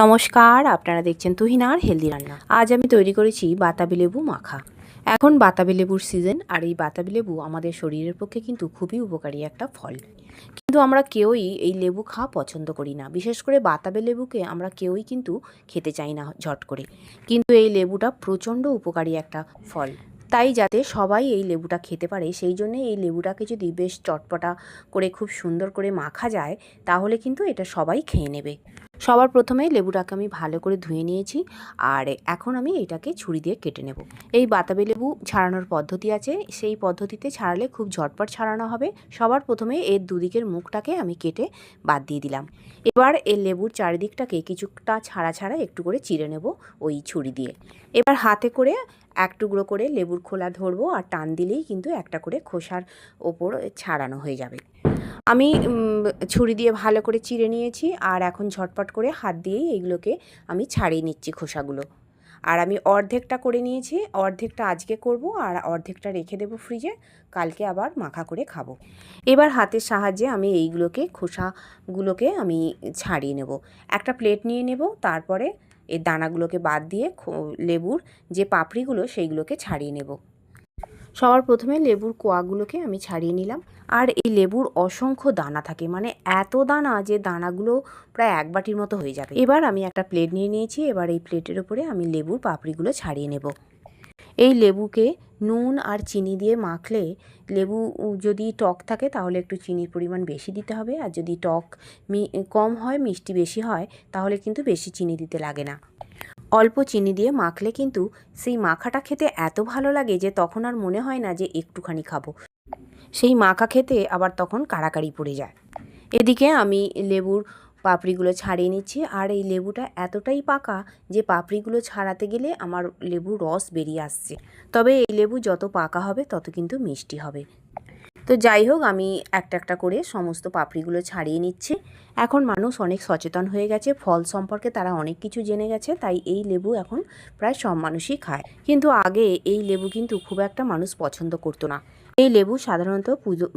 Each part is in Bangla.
নমস্কার, আপনারা দেখছেন তুহিনার হেলদি রান্না। আজ আমি তৈরি করেছি বাতাবি লেবু মাখা। এখন বাতাবি লেবুর সিজন, আর এই বাতাবি লেবু আমাদের শরীরের পক্ষে কিন্তু খুবই উপকারী একটা ফল। কিন্তু আমরা কেউই এই লেবু খাওয়া পছন্দ করি না। বিশেষ করে বাতাবি লেবুকে আমরা কেউই কিন্তু খেতে চাই না ঝট করে। কিন্তু এই লেবুটা প্রচণ্ড উপকারী একটা ফল। তাই যাতে সবাই এই লেবুটা খেতে পারে, সেই জন্যে এই লেবুটাকে যদি বেশ চটপটা করে খুব সুন্দর করে মাখা যায়, তাহলে কিন্তু এটা সবাই খেয়ে নেবে। সবার প্রথমে লেবুটাকে আমি ভালো করে ধুয়ে নিয়েছি, আর এখন আমি এটাকে ছুরি দিয়ে কেটে নেব। এই বাতাবি লেবু ছাড়ানোর পদ্ধতি আছে, সেই পদ্ধতিতে ছাড়ালে খুব ঝটপট ছাড়ানো হবে। সবার প্রথমে এর দুদিকের মুখটাকে আমি কেটে বাদ দিয়ে দিলাম। এবার এই লেবুর চারিদিকটাকে কিছুটা ছাড়া ছাড়া একটু করে চিড়ে নেব ওই ছুরি দিয়ে। এবার হাতে করে এক টুকরো করে লেবুর খোলা ধরবো, আর টান দিলেই কিন্তু একটা করে খোসার ওপর ছাড়ানো হয়ে যাবে। আমি ছুরি দিয়ে ভালো করে চিড়ে নিয়েছি, আর এখন ঝটপট করে হাত দিয়েই এইগুলোকে আমি ছাড়িয়ে নিচ্ছি খোসাগুলো। আর আমি অর্ধেকটা করে নিয়েছি, অর্ধেকটা আজকে করব আর অর্ধেকটা রেখে দেবো ফ্রিজে, কালকে আবার মাখা করে খাবো। এবার হাতের সাহায্যে আমি এইগুলোকে খোসাগুলোকে আমি ছাড়িয়ে নেব। একটা প্লেট নিয়ে নেব, তারপরে এর দানাগুলোকে বাদ দিয়ে লেবুর যে পাপড়িগুলো সেইগুলোকে ছাড়িয়ে নেব। সবার প্রথমে লেবুর কোয়াগুলোকে আমি ছাড়িয়ে নিলাম। আর এই লেবুর অসংখ্য দানা থাকে, মানে এত দানা যে দানাগুলো প্রায় এক বাটির মতো হয়ে যাবে। এবার আমি একটা প্লেট নিয়ে নিয়েছি, এবার এই প্লেটের ওপরে আমি লেবুর পাপড়িগুলো ছাড়িয়ে নেব। এই লেবুকে নুন আর চিনি দিয়ে মাখলে, লেবু যদি টক থাকে তাহলে একটু চিনির পরিমাণ বেশি দিতে হবে, আর যদি টক কম হয়, মিষ্টি বেশি হয়, তাহলে কিন্তু বেশি চিনি দিতে লাগে না। অল্প চিনি দিয়ে মাখলে কিন্তু সেই মাখাটা খেতে এত ভালো লাগে যে তখন আর মনে হয় না যে একটুখানি খাবো। সেই মাখা খেতে আবার তখন কাড়াকাড়ি পড়ে যায়। এদিকে আমি লেবুর পাপড়িগুলো ছাড়িয়ে নিচ্ছি, আর এই লেবুটা এতটাই পাকা যে পাপড়িগুলো ছাড়াতে গেলে আমার লেবুর রস বেরিয়ে আসছে। তবে এই লেবু যত পাকা হবে তত কিন্তু মিষ্টি হবে। তো যাই হোক, আমি একটা একটা করে সমস্ত পাপড়িগুলো ছাড়িয়ে নিচ্ছি। এখন মানুষ অনেক সচেতন হয়ে গেছে, ফল সম্পর্কে তারা অনেক কিছু জেনে গেছে, তাই এই লেবু এখন প্রায় সব মানুষই খায়। কিন্তু আগে এই লেবু কিন্তু খুব একটা মানুষ পছন্দ করতো না। এই লেবু সাধারণত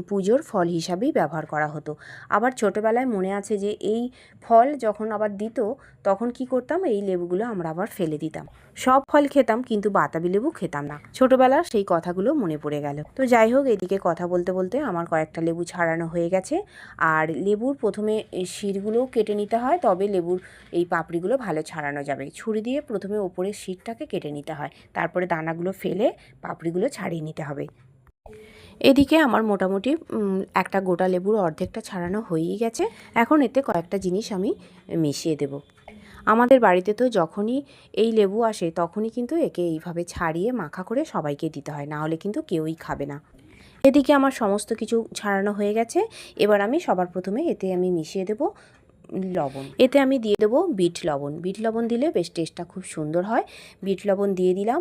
পুজোর ফল হিসাবেই ব্যবহার করা হতো। আবার ছোটোবেলায় মনে আছে যে এই ফল যখন আবার দিত, তখন কি করতাম, এই লেবুগুলো আমরা আবার ফেলে দিতাম। সব ফল খেতাম কিন্তু বাতাবি লেবু খেতাম না। ছোটোবেলার সেই কথাগুলো মনে পড়ে গেল। তো যাই হোক, এদিকে কথা বলতে বলতে আমার কয়েকটা লেবু ছাড়ানো হয়ে গেছে। আর লেবুর প্রথমে শিরগুলোও কেটে নিতে হয়, তবে লেবুর এই পাপড়িগুলো ভালো ছাড়ানো যাবে। ছুরি দিয়ে প্রথমে ওপরের শিরটাকে কেটে নিতে হয়, তারপরে দানাগুলো ফেলে পাপড়িগুলো ছাড়িয়ে নিতে হবে। এদিকে আমার মোটামুটি একটা গোটা লেবুর অর্ধেকটা ছাড়ানো হয়েই গেছে। এখন এতে কয়েকটা জিনিস আমি মিশিয়ে দেব। আমাদের বাড়িতে তো যখনই এই লেবু আসে তখনই কিন্তু একে এইভাবে ছাড়িয়ে মাখা করে সবাইকে দিতে হয়, না হলে কিন্তু কেউই খাবে না। এদিকে আমার সমস্ত কিছু ছাড়ানো হয়ে গেছে। এবার আমি সবার প্রথমে এতে আমি মিশিয়ে দেব লবণ। এতে আমি দিয়ে দেবো বিট লবণ। বিট লবণ দিলে বেশ টেস্টটা খুব সুন্দর হয়। বিট লবণ দিয়ে দিলাম,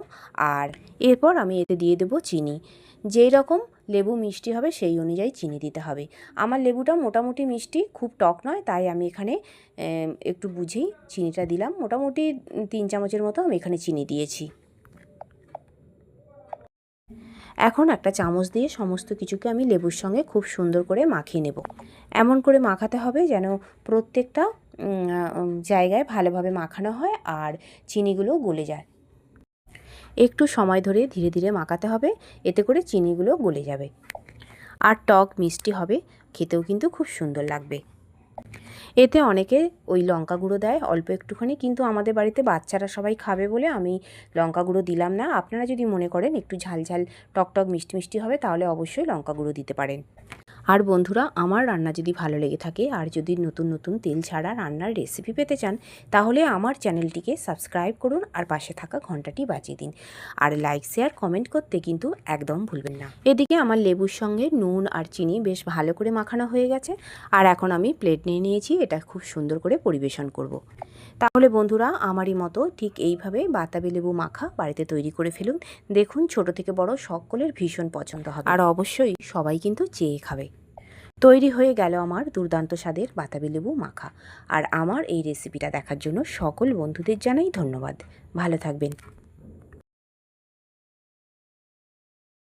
আর এরপর আমি এতে দিয়ে দেবো চিনি। যেই রকম লেবু মিষ্টি হবে সেই অনুযায়ী চিনি দিতে হবে। আমার লেবুটা মোটামুটি মিষ্টি, খুব টক নয়, তাই আমি এখানে একটু বুঝেই চিনিটা দিলাম। মোটামুটি 3 চামচের মতো আমি এখানে চিনি দিয়েছি। এখন একটা চামচ দিয়ে সমস্ত কিছুকে আমি লেবুর সঙ্গে খুব সুন্দর করে মাখিয়ে নেব। এমন করে মাখাতে হবে যেন প্রত্যেকটা জায়গায় ভালোভাবে মাখানো হয় আর চিনিগুলো গলে যায়। একটু সময় ধরে ধীরে ধীরে মাখাতে হবে, এতে করে চিনিগুলো গলে যাবে। আর টক মিষ্টি হবে, খেতেও কিন্তু খুব সুন্দর লাগবে। এতে অনেকে ওই লঙ্কা গুঁড়ো দেয় অল্প একটুখানি, কিন্তু আমাদের বাড়িতে বাচ্চারা সবাই খাবে বলে আমি লঙ্কা গুঁড়ো দিলাম না। আপনারা যদি মনে করেন একটু ঝাল ঝাল টক টক মিষ্টি মিষ্টি হবে, তাহলে অবশ্যই লঙ্কা গুঁড়ো দিতে পারেন। আর বন্ধুরা, আমার রান্না যদি ভালো লেগে থাকে, আর যদি নতুন নতুন তেল ছাড়া রান্নার রেসিপি পেতে চান, তাহলে আমার চ্যানেলটিকে সাবস্ক্রাইব করুন আর পাশে থাকা ঘন্টাটি বাজিয়ে দিন। আর লাইক শেয়ার কমেন্ট করতে কিন্তু একদম ভুলবেন না। এদিকে আমার লেবুর সঙ্গে নুন আর চিনি বেশ ভালো করে মাখানো হয়ে গেছে, আর এখন আমি প্লেট নিয়ে নিয়েছি, এটা খুব সুন্দর করে পরিবেশন করব। তাহলে বন্ধুরা, আমারই মতো ঠিক এইভাবে বাতাবি লেবু মাখা বাড়িতে তৈরি করে ফেলুন। দেখুন, ছোট থেকে বড় সকলের ভীষণ পছন্দ হবে, আর অবশ্যই সবাই কিন্তু চেয়ে খাবে। তৈরি হয়ে গেল আমার দুর্দান্ত স্বাদের বাতাবি লেবু মাখা। আর আমার এই রেসিপিটা দেখার জন্য সকল বন্ধুদের জানাই ধন্যবাদ। ভালো থাকবেন।